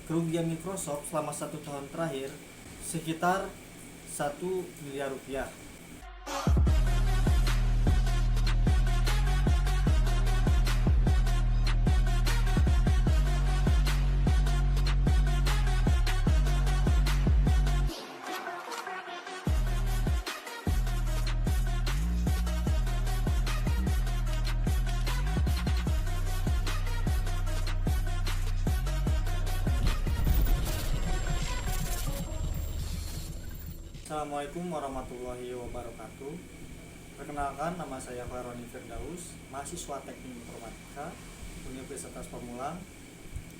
kerugian Microsoft selama 1 tahun terakhir sekitar 1 miliar rupiah. Assalamualaikum warahmatullahi wabarakatuh. Perkenalkan, nama saya Faroni Firdaus, mahasiswa Teknik Informatika Universitas Pamulang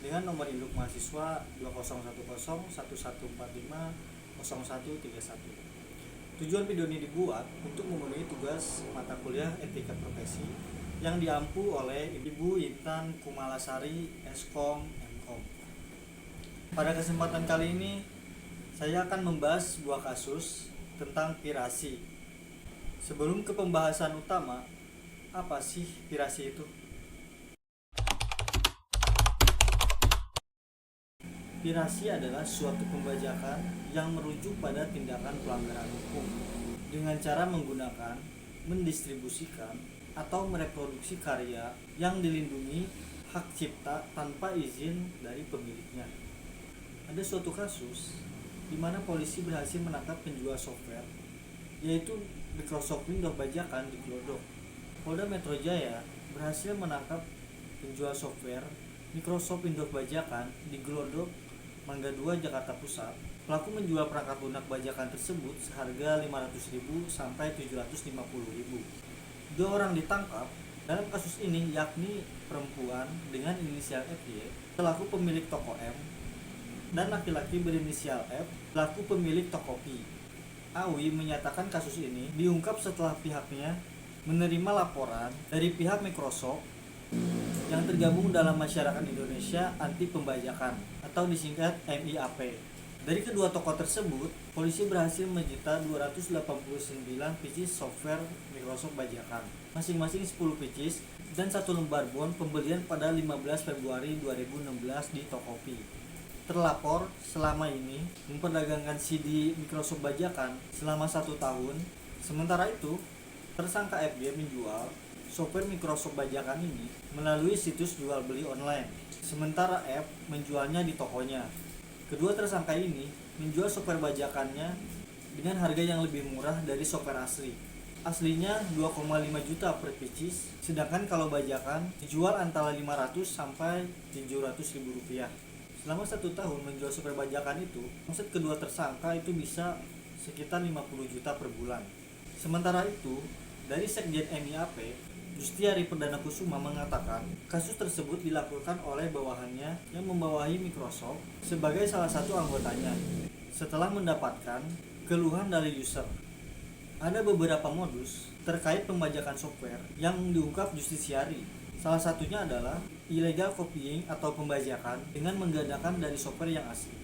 dengan nomor induk mahasiswa 201011450131. Tujuan video ini dibuat untuk memenuhi tugas mata kuliah etika profesi yang diampu oleh Ibu Intan Kumalasari, Eskom, Mkom. Pada kesempatan kali ini saya akan membahas sebuah kasus tentang pirasi. Sebelum ke pembahasan utama, apa sih pirasi itu? Pirasi adalah suatu pembajakan yang merujuk pada tindakan pelanggaran hukum dengan cara menggunakan, mendistribusikan, atau mereproduksi karya yang dilindungi hak cipta tanpa izin dari pemiliknya. Ada suatu kasus di mana polisi berhasil menangkap penjual software, yaitu Microsoft Windows bajakan di Glodok. Polda Metro Jaya berhasil menangkap penjual software Microsoft Windows bajakan di Glodok, Mangga 2, Jakarta Pusat. Pelaku menjual perangkat lunak bajakan tersebut seharga 500.000 sampai 750.000. 2 orang ditangkap dalam kasus ini, yakni perempuan dengan inisial FY selaku pemilik toko M dan laki-laki berinisial F pelaku pemilik toko P. Awi menyatakan kasus ini diungkap setelah pihaknya menerima laporan dari pihak Microsoft yang tergabung dalam Masyarakat Indonesia Anti Pembajakan atau disingkat MIAP. Dari kedua toko tersebut, polisi berhasil menyita 289 pieces software Microsoft bajakan, masing-masing 10 pieces dan 1 lembar bon pembelian pada 15 Februari 2016 di toko P. Terlapor selama ini memperdagangkan CD Microsoft bajakan selama 1 tahun. Sementara itu, tersangka FG menjual software Microsoft bajakan ini melalui situs jual beli online, sementara F menjualnya di tokonya. Kedua tersangka ini menjual software bajakannya dengan harga yang lebih murah dari software asli. Aslinya 2,5 juta per pieces, sedangkan kalau bajakan dijual antara 500 sampai 700.000 rupiah. Selama 1 tahun menjual software bajakan itu, omset kedua tersangka itu bisa sekitar 50 juta per bulan. Sementara itu, dari Sekjen MIAP, Justiari Perdana Kusuma mengatakan kasus tersebut dilakukan oleh bawahannya yang membawahi Microsoft sebagai salah satu anggotanya setelah mendapatkan keluhan dari user. Ada beberapa modus terkait pembajakan software yang diungkap Justisiari. Salah satunya adalah illegal copying atau pembajakan dengan menggandakan dari software yang asli.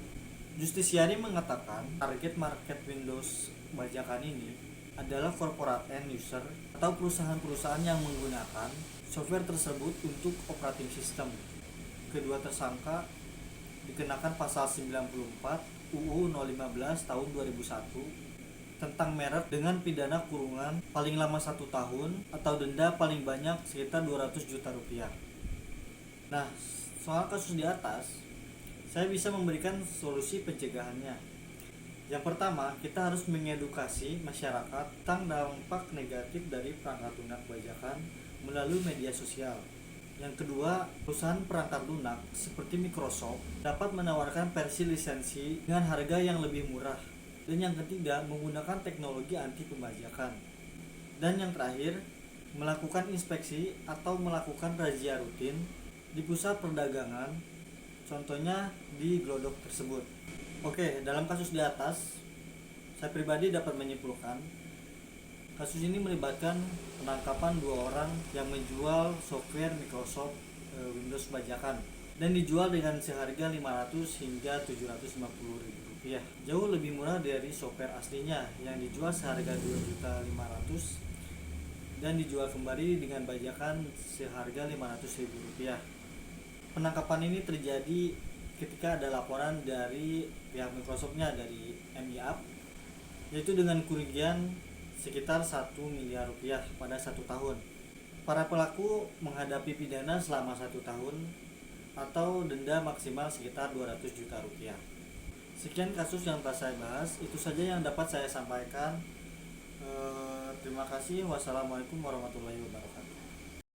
Justisiari mengatakan target market Windows bajakan ini adalah corporate end user atau perusahaan-perusahaan yang menggunakan software tersebut untuk operating system. Kedua tersangka dikenakan pasal 94 UU 015 tahun 2001 tentang merek dengan pidana kurungan paling lama 1 tahun atau denda paling banyak sekitar 200 juta rupiah. Nah, soal kasus di atas, saya bisa memberikan solusi pencegahannya. Yang pertama, kita harus mengedukasi masyarakat tentang dampak negatif dari perangkat lunak bajakan melalui media sosial. Yang kedua, perusahaan perangkat lunak seperti Microsoft dapat menawarkan versi lisensi dengan harga yang lebih murah. Dan yang ketiga, menggunakan teknologi anti pembajakan. Dan yang terakhir, melakukan inspeksi atau melakukan razia rutin di pusat perdagangan, contohnya di Glodok tersebut. Oke, dalam kasus di atas, saya pribadi dapat menyimpulkan kasus ini melibatkan penangkapan 2 orang yang menjual software Microsoft Windows bajakan dan dijual dengan seharga 500 hingga 750.000 rupiah. Jauh lebih murah dari software aslinya yang dijual seharga 2.500.000 dan dijual kembali dengan bajakan seharga 500.000 rupiah. Penangkapan ini terjadi ketika ada laporan dari pihak Microsoftnya, dari MIAP, yaitu dengan kerugian sekitar 1 miliar rupiah pada 1 tahun. Para pelaku menghadapi pidana selama 1 tahun atau denda maksimal sekitar 200 juta rupiah. Sekian kasus yang telah saya bahas, itu saja yang dapat saya sampaikan. Terima kasih. Wassalamualaikum warahmatullahi wabarakatuh.